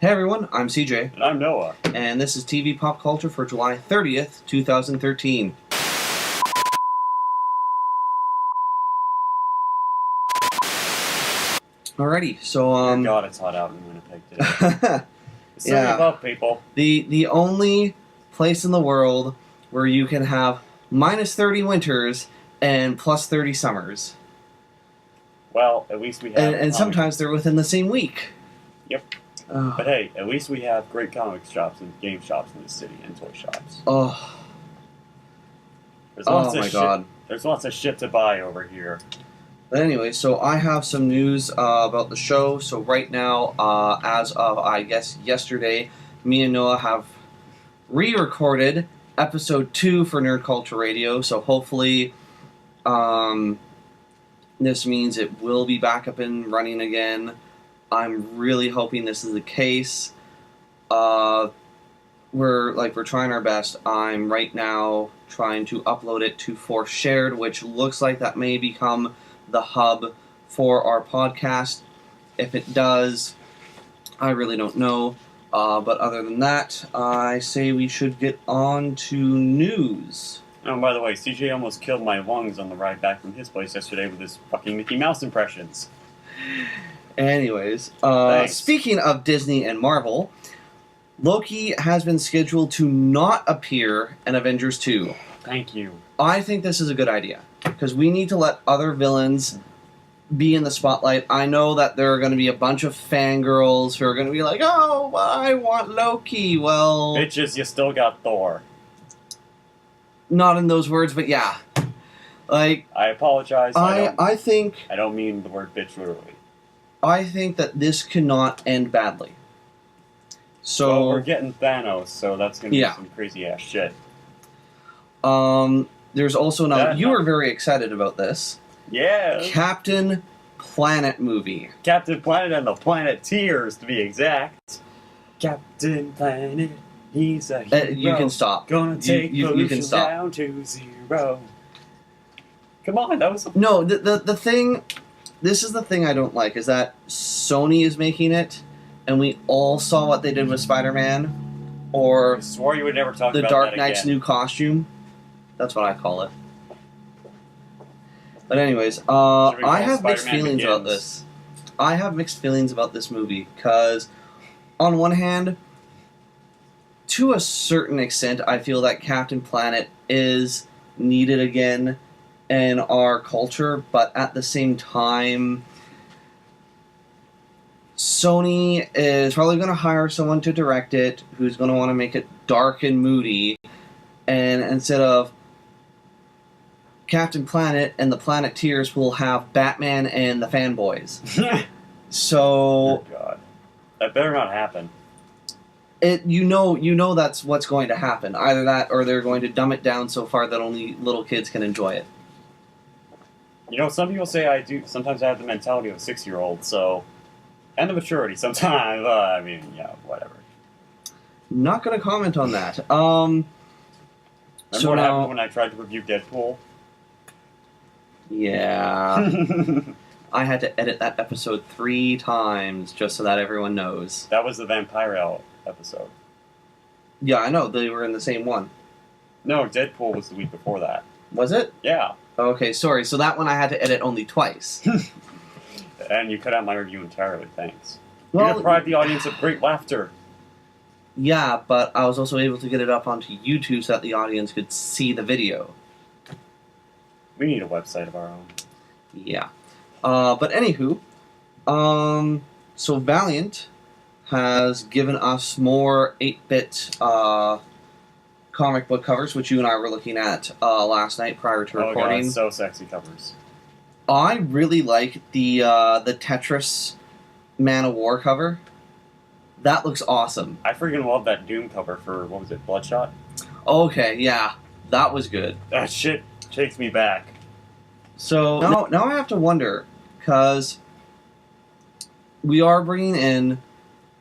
Hey everyone, I'm CJ. And I'm Noah. And this is TV Pop Culture for July 30th, 2013. Alrighty, so Dear God, it's hot out in Winnipeg today. It's sunny above, people. The only place in the world where you can have minus 30 winters and plus 30 summers. Well, at least we have... And sometimes they're within the same week. Yep. But hey, at least we have great comic shops and game shops in the city and toy shops. Oh. My God. There's lots of shit to buy over here. But anyway, so I have some news about the show. So right now, as of, I guess, yesterday, me and Noah have re-recorded episode 2 for Nerd Culture Radio. So hopefully, this means it will be back up and running again. I'm really hoping this is the case. We're trying our best. I'm right now trying to upload it to Force Shared, which looks like that may become the hub for our podcast. If it does, I really don't know. But other than that, I say we should get on to news. Oh, by the way, CJ almost killed my lungs on the ride back from his place yesterday with his fucking Mickey Mouse impressions. Anyways, Thanks. Speaking of Disney and Marvel, Loki has been scheduled to not appear in Avengers 2. Thank you. I think this is a good idea, because we need to let other villains be in the spotlight. I know that there are going to be a bunch of fangirls who are going to be like, oh, I want Loki. Well... Bitches, you still got Thor. Not in those words, but yeah. Like... I apologize. I think... I don't mean the word bitch literally. I think that this cannot end badly. So... Well, we're getting Thanos, so that's going to be some crazy-ass shit. There's also now... You were very excited about this. Yeah. Captain Planet movie. Captain Planet and the Planeteers, to be exact. Captain Planet, he's a hero. You can stop. Gonna take pollution down to 0. Come on, that was... No, the thing... This is the thing I don't like, is that Sony is making it, and we all saw what they did with Spider-Man, or... I swore you would never talk the about Dark that Knight's again. new costume. That's what I call it. But anyways, I have mixed feelings about this. I have mixed feelings about this movie, because on one hand, to a certain extent, I feel that Captain Planet is needed again in our culture, but at the same time, Sony is probably going to hire someone to direct it who's going to want to make it dark and moody, and instead of Captain Planet and the Planeteers, will have Batman and the fanboys. So, oh God, that better not happen. You know that's what's going to happen. Either that, or they're going to dumb it down so far that only little kids can enjoy it. You know, some people say I do. Sometimes I have the mentality of a 6-year-old, so... And the maturity sometimes. I mean, yeah, whatever. Not going to comment on that. Remember what happened when I tried to review Deadpool? Yeah. I had to edit that episode 3 times just so that everyone knows. That was the Vampire episode. Yeah, I know. They were in the same one. No, Deadpool was the week before that. Was it? Yeah. Okay, sorry. So that one I had to edit only twice. And you cut out my review entirely, thanks. Well, you deprived the audience of great laughter. Yeah, but I was also able to get it up onto YouTube so that the audience could see the video. We need a website of our own. Yeah. But anywho, so Valiant has given us more 8-bit comic book covers, which you and I were looking at last night prior to recording. Oh God, so sexy covers. I really like the Tetris Man of War cover. That looks awesome. I freaking love that Doom cover for, what was it, Bloodshot? Okay, yeah. That was good. That shit takes me back. So, now I have to wonder, because we are bringing in,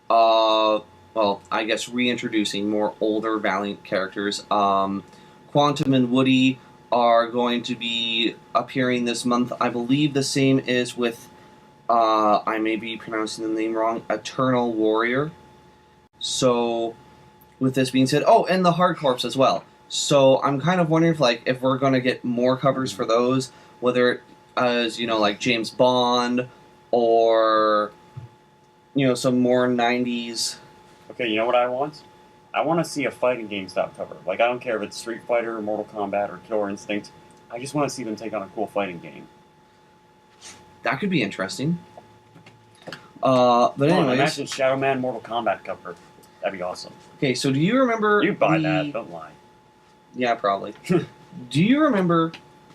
well, I guess reintroducing more older Valiant characters. Quantum and Woody are going to be appearing this month. I believe the same is with, I may be pronouncing the name wrong, Eternal Warrior. So, with this being said, oh, and the hard corps as well. So I'm kind of wondering if we're going to get more covers for those, whether it as like James Bond or some more 90s. Okay, you know what I want? I want to see a fighting game style cover. Like, I don't care if it's Street Fighter, Mortal Kombat, or Killer Instinct. I just want to see them take on a cool fighting game. That could be interesting. But anyways, imagine Shadow Man Mortal Kombat cover. That'd be awesome. Okay, so do you remember? You buy that? Don't lie. Yeah, probably. Do you remember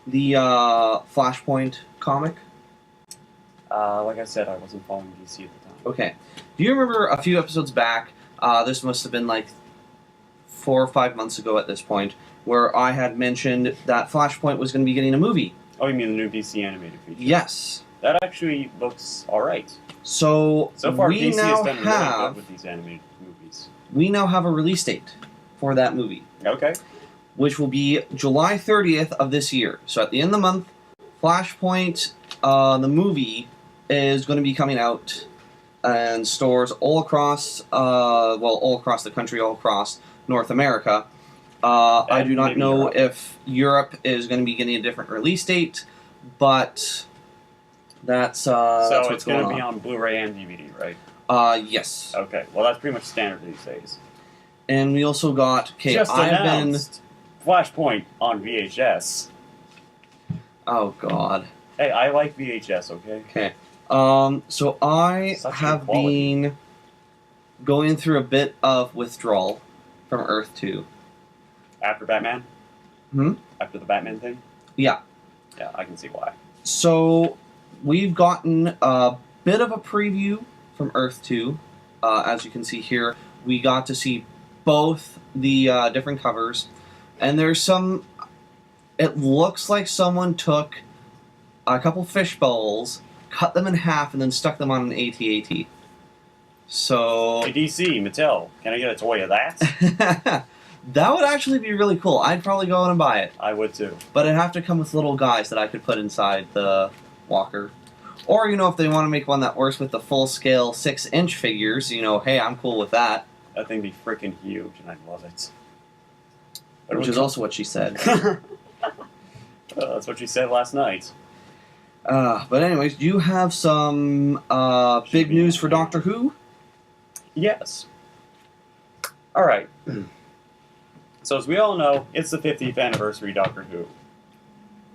the Flashpoint comic? Like I said, I wasn't following DC at the time. Okay. Do you remember a few episodes back? This must have been like 4 or 5 months ago at this point, where I had mentioned that Flashpoint was going to be getting a movie. Oh, you mean the new DC animated feature? Yes. That actually looks alright. So far, we DC now has done really have good with these animated movies. we now have a release date for that movie, Okay. which will be July 30th of this year. So at the end of the month, Flashpoint, the movie, is going to be coming out in stores all across, all across the country, all across North America. I do not maybe know Europe. if Europe is going to be getting a different release date, but that's So what's it's going going to be on. on Blu-ray and DVD, right? Yes. Okay. Well, that's pretty much standard these days. And we also got, Just announced Flashpoint on VHS. Oh God. Hey, I like VHS, okay? Okay. So I Such good have quality. been going through a bit of withdrawal from Earth 2. After Batman? Hmm? After the Batman thing? Yeah. Yeah, I can see why. So we've gotten a bit of a preview from Earth 2. As you can see here, we got to see both the different covers. And there's some... It looks like someone took a couple fish bowls, cut them in half, and then stuck them on an AT-AT. So... Hey, DC, Mattel, can I get a toy of that? That would actually be really cool. I'd probably go in and buy it. I would too. But it'd have to come with little guys that I could put inside the walker. Or, if they want to make one that works with the full-scale 6-inch figures, hey, I'm cool with that. That thing be freaking huge, and I love it. Which is also what she said. That's what she said last night. But anyways, do you have some big news for Doctor Who? Yes. Alright. So as we all know, it's the 50th anniversary of Doctor Who.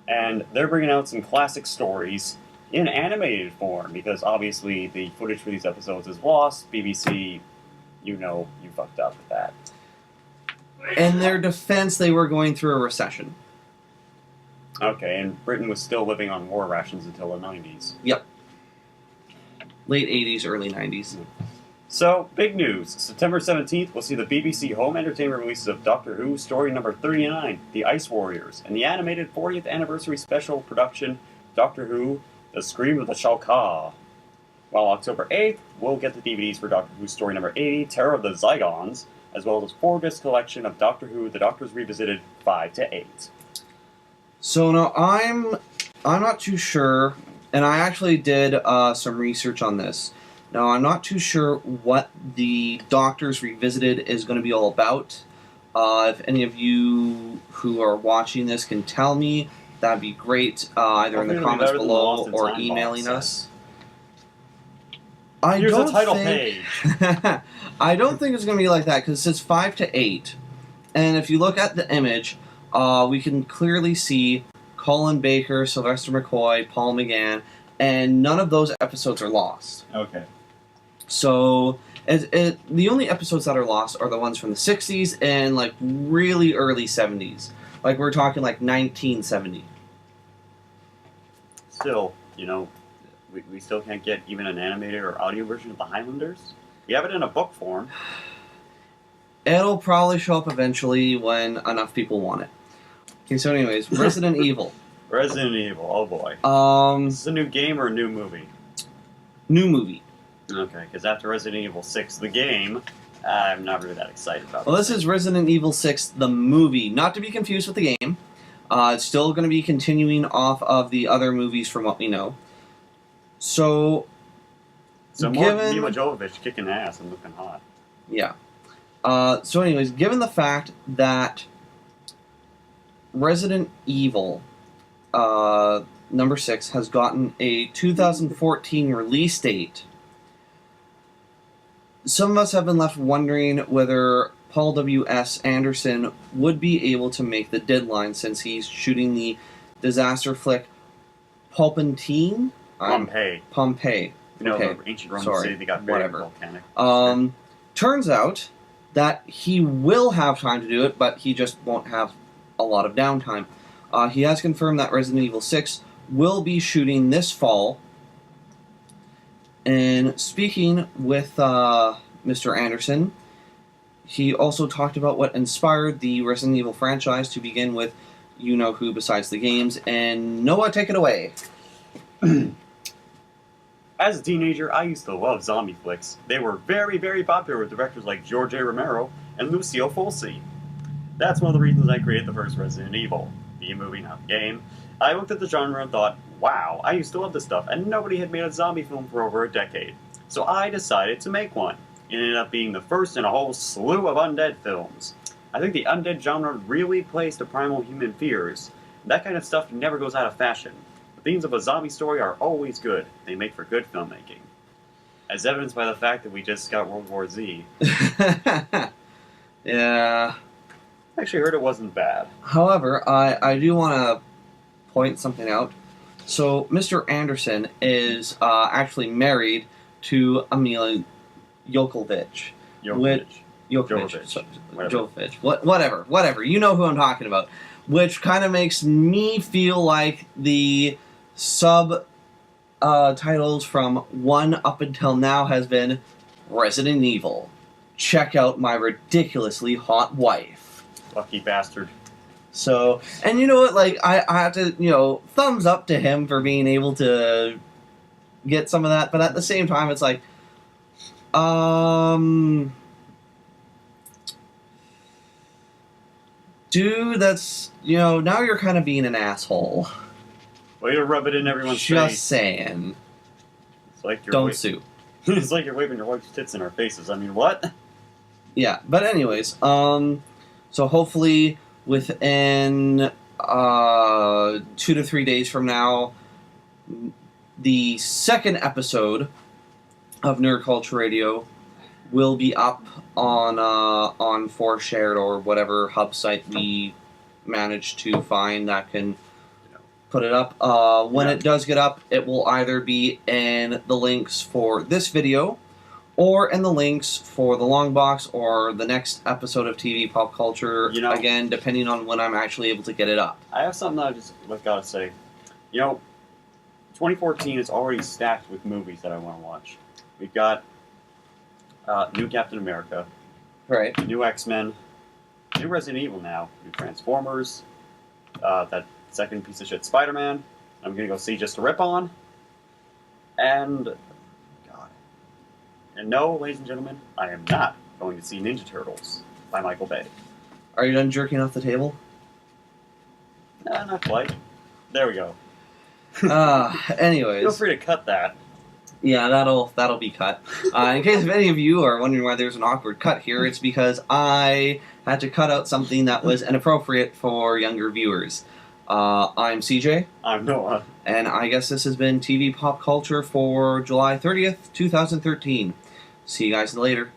And they're bringing out some classic stories in animated form, because obviously the footage for these episodes is lost. BBC, you fucked up with that. In their defense, they were going through a recession. Okay, and Britain was still living on war rations until the 90s. Yep. Late 80s, early 90s. So, big news. September 17th, we'll see the BBC home entertainment releases of Doctor Who story number 39, The Ice Warriors, and the animated 40th anniversary special production, Doctor Who, The Scream of the Shalka. While October 8th, we'll get the DVDs for Doctor Who story number 80, Terror of the Zygons, as well as a 4-disc collection of Doctor Who, The Doctors Revisited 5 to 8. So now I'm not too sure, and I actually did some research on this. Now I'm not too sure what the Doctors Revisited is going to be all about. If any of you who are watching this can tell me, that'd be great. Either in the comments below or emailing us. Here's the title page. I don't think it's going to be like that, because it says 5 to 8. And if you look at the image, we can clearly see Colin Baker, Sylvester McCoy, Paul McGann, and none of those episodes are lost. Okay. So, the only episodes that are lost are the ones from the 60s and, really early 70s. We're talking, 1970. Still, we still can't get even an animated or audio version of the Highlanders. We have it in a book form. It'll probably show up eventually when enough people want it. Okay, so anyways, Resident Evil. Resident Evil, oh boy. Is this a new game or a new movie? New movie. Okay, because after Resident Evil 6, the game, I'm not really that excited about. Well, this is Resident Evil 6, the movie. Not to be confused with the game. It's still going to be continuing off of the other movies from what we know. So more Mila Jovovich kicking ass and looking hot. Yeah. So anyways, given the fact that Resident Evil number 6 has gotten a 2014 release date, some of us have been left wondering whether Paul W.S. Anderson would be able to make the deadline since he's shooting the disaster flick Pompeii. Pompeii. You know, Okay. the ancient Roman Sorry. city, they got very Whatever. volcanic. Turns out that he will have time to do it, but he just won't have a lot of downtime. He has confirmed that Resident Evil 6 will be shooting this fall. And speaking with Mr. Anderson, he also talked about what inspired the Resident Evil franchise to begin with You Know Who besides the games. And Noah, take it away. As a teenager, I used to love zombie flicks. They were very, very popular with directors like George A. Romero and Lucio Fulci. That's one of the reasons I created the first Resident Evil, the movie, not the game. I looked at the genre and thought, wow, I used to love this stuff, and nobody had made a zombie film for over a decade. So I decided to make one. It ended up being the first in a whole slew of undead films. I think the undead genre really plays to primal human fears. That kind of stuff never goes out of fashion. The themes of a zombie story are always good. They make for good filmmaking. As evidenced by the fact that we just got World War Z. Yeah. I actually heard it wasn't bad. However, I do want to point something out. So, Mr. Anderson is actually married to Amelia Jokovic. Jokovic. Jokovic. So- Whatever. Jokovic. Whatever. You know who I'm talking about. Which kind of makes me feel like the titles from 1 up until now has been Resident Evil. Check out my ridiculously hot wife. Lucky bastard. So, and you know what, like, I have to, thumbs up to him for being able to get some of that, but at the same time, it's like, dude, that's, now you're kind of being an asshole. Way to rub it in everyone's Just face. saying. It's like you're Don't sue. It's like you're waving your wife's tits in our faces. I mean, what? Yeah, but anyways, so hopefully within 2 to 3 days from now, the second episode of Nerd Culture Radio will be up on 4Shared or whatever hub site we managed to find that can put it up. When it does get up, it will either be in the links for this video or in the links for the long box or the next episode of TV Pop Culture, again, depending on when I'm actually able to get it up. I have something that I just gotta say. 2014 is already stacked with movies that I want to watch. We've got new Captain America, Right. new X-Men, new Resident Evil now, new Transformers, that second piece of shit Spider-Man, I'm gonna go see just to rip on, and no, ladies and gentlemen, I am not going to see Ninja Turtles by Michael Bay. Are you done jerking off the table? Not quite. There we go. Anyways. Feel free to cut that. Yeah, that'll be cut. In case if any of you are wondering why there's an awkward cut here, it's because I had to cut out something that was inappropriate for younger viewers. I'm CJ. I'm Noah. And I guess this has been TV Pop Culture for July 30th, 2013. See you guys later.